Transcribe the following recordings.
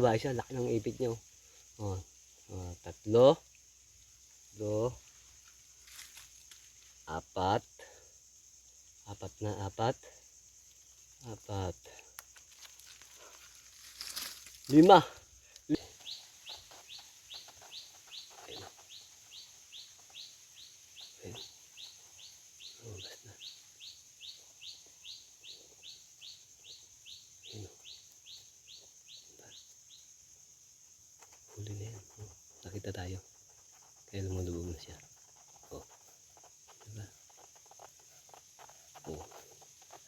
babae siya. Laki ng ipit niya. Oh. Tatlo. Apat. Apat. 5. Huli na yan. Nakita tayo. Kaya lumulubog na siya. Diba?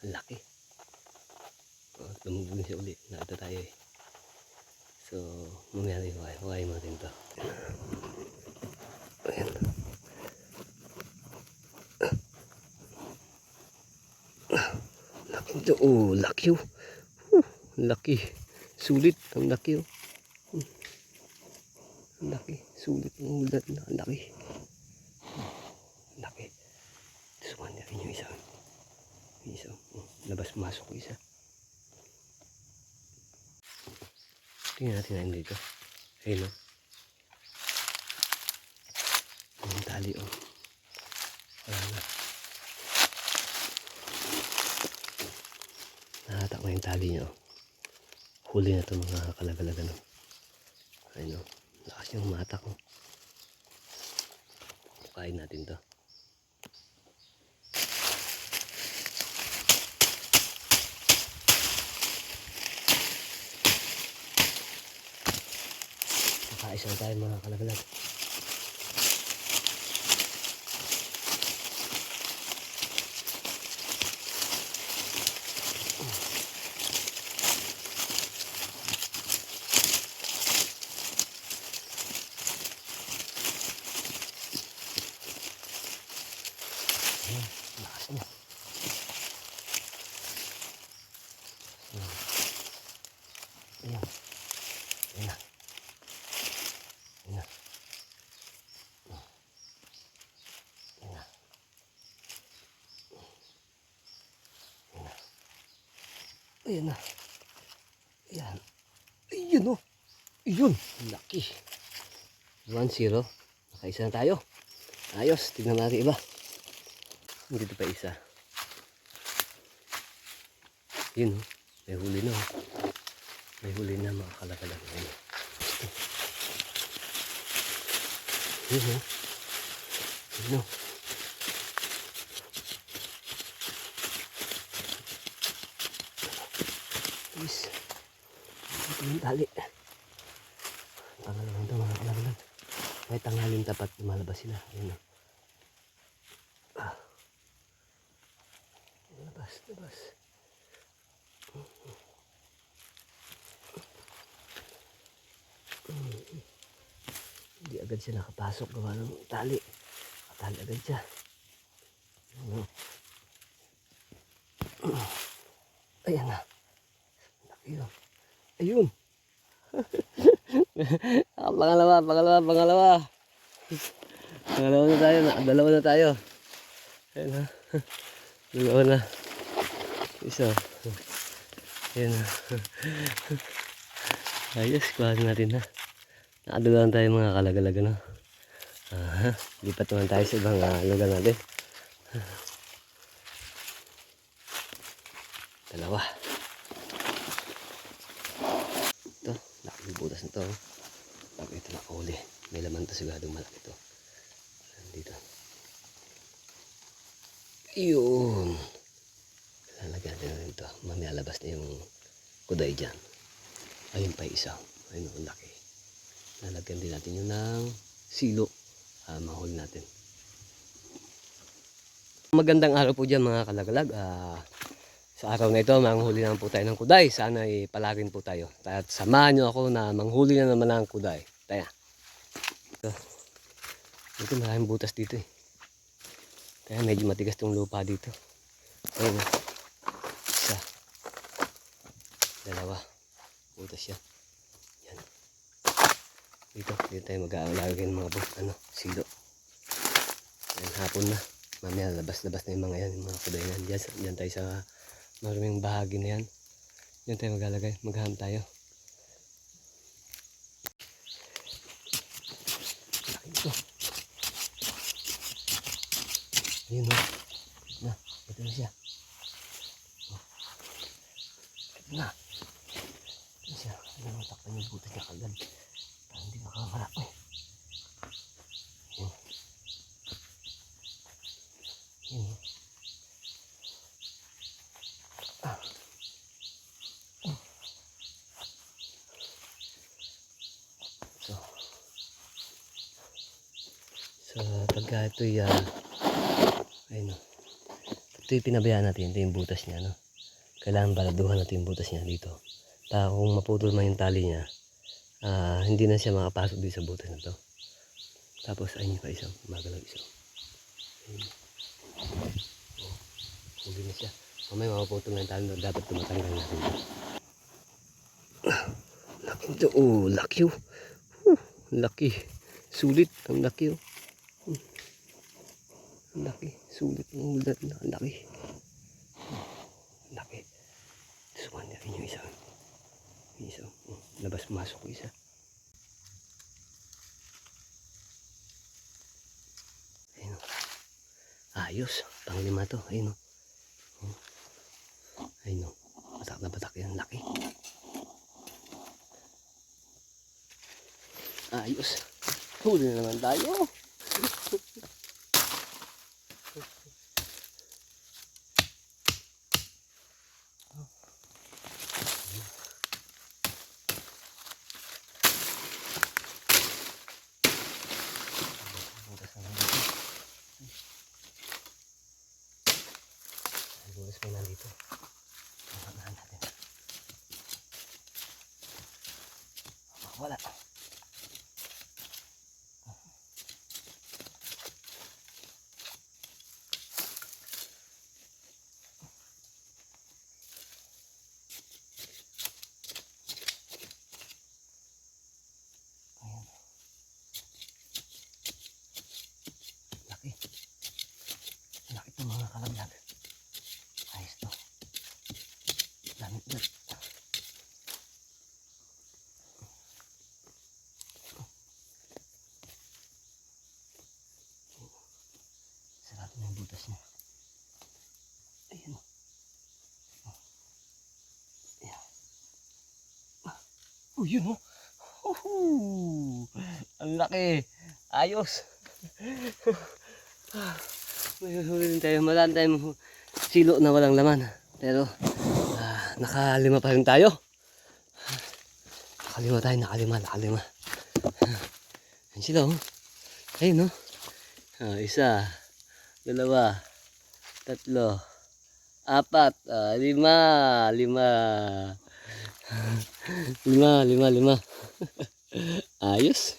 Ang laki. Lumubog na siya uli. Nakita tayo eh. So, mamaya rin hukayin mo rin to. Ayan. Laki nito. Laki oh. Laki. Sulit. Ang laki oh. Ang laki. Sulit ang ulat na. Ang laki. Laki. Suman na rin yung isa. Labas-masok isa. Tingnan natin na dito. Ayun o. Ang tali o. Wala na. Nakatak na yung tali niya o. Huli na ito mga kalagalagan o. Ayun o. Lakas yung matak o. Kain natin to. Nakaisa na tayo mga kalagalag. Lakas mo. Ayan. Ayan na. Ayan na. Ayan na. Ayan na. Ayan. Ayun o. Ayun. Laki. 1-0. Nakaisa na tayo. Ayos. Tignan natin iba. Dito pa isa. Yun o. May huli na o. May huli na mga kalagalag. Ayun o. Yun o. Yun o. Yes. Ito yung tali. Pangalawang ito mga kalagalag. May tanghalin tapat. Lumalabas sila. Ayun o. Labas. Hindi agad siya nakapasok gawa ng tali. Nakatali agad siya. Ayan na. Laki yun. Ayun. Pangalawa. Dalawa na tayo. Ayan na. Dalawa na. Isa. Ayan na. Ayos, kuhanin natin na. Nakadalawan tayo mga kalagalaga na. Lipat naman tayo sa ibang lugar natin. Dalawa. Ito, laking butas na ito. Pag ito nakahuli, may laman ito sigurado malaki ito. Dito. Yun. Lalagyan natin na rin ito. Mamaya labas na yung kuday dyan. Ayun pa isa. Ayun ang laki. Lalagyan din natin yun ng silo. Mahuli natin. Magandang araw po dyan mga kalagalag. Sa araw na ito, manghuli naman po tayo ng kuday. Sana ay palagin po tayo. At samahan nyo ako na manghuli na naman ng kuday. Tayo. Ito maraming butas dito eh. Kaya medyo matigas itong lupa dito. Ayun. Isa. Dalawa. Butas yan. Yan. Dito tayo mag-aalagay ng mga silo. Yan, hapon na. Mamaya labas-labas na yung mga yan, yung mga kuday na. Diyan tayo sa maruming bahagi na yan. Diyan tayo mag-alagay. Maghahanap tayo. Ayun o. Na, ito na siya. Oh. Ito na. Ito na siya. Ayun, takpan yung butas niya kagad. Para hindi makawala. Ay. Ayun. Ayun. Ah. So, pagka ito'y ayun o. Ito'y pinabayaan natin. Ito yung butas niya, no? Kailangan baladuhan natin yung butas niya dito. Para kung maputol man yung tali niya, hindi na siya makapasok dito sa butas na to. Tapos ayun pa isang magalaw isa. Ayun. Oh, hindi na siya. Mamaya mapuputol na yung tali na dapat tumatanggal natin. Laki ito. Oh, laki oh. Laki. Sulit. Ang laki oh. Ang laki. Sulit. Ang laki. Laki. Suman natin yung isa. Yung isa. Oh, labas masok yung isa. Ayun. Ayos. Panglima to. Ayun. Ayun. Batak na batak yan. Laki. Ayos. Huli na naman tayo. Bukas pa nandito. Pagkakaan natin. Wala. Ayan. Laki. Laki ito mga kalaglag. Ayos to. Dami ulit. Sarado na yung butas niya. Ayan o. Ayan. Oh, yun o. Ang laki. Ayos. May huli din tayo. Marami tayong silo na walang laman. Pero nakalima pa rin tayo. Nakalima. Ayun sila oh. Ayun oh. Isa, dalawa, tatlo, apat, lima. Lima. Ayos.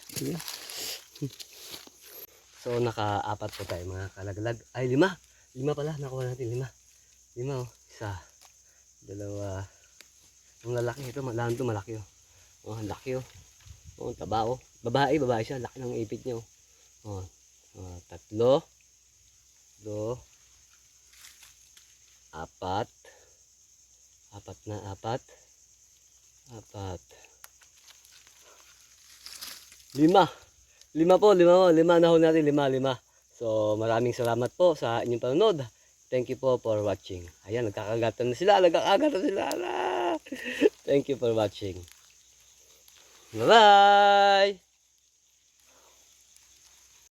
So naka-apat po tayo mga kalaglag. Ay, lima pala. Nakuha natin lima oh. Isa, dalawa. Ang lalaki ito, malaki oh. Oh, ang laki oh. Oh, taba oh. Babae siya. Laki ng ipit niya oh. Oh, tatlo, apat, lima na ho natin, lima. So maraming salamat po sa inyong panonood. Thank you po for watching. Ayan, nagkakagatan na sila. Thank you for watching. Bye-bye!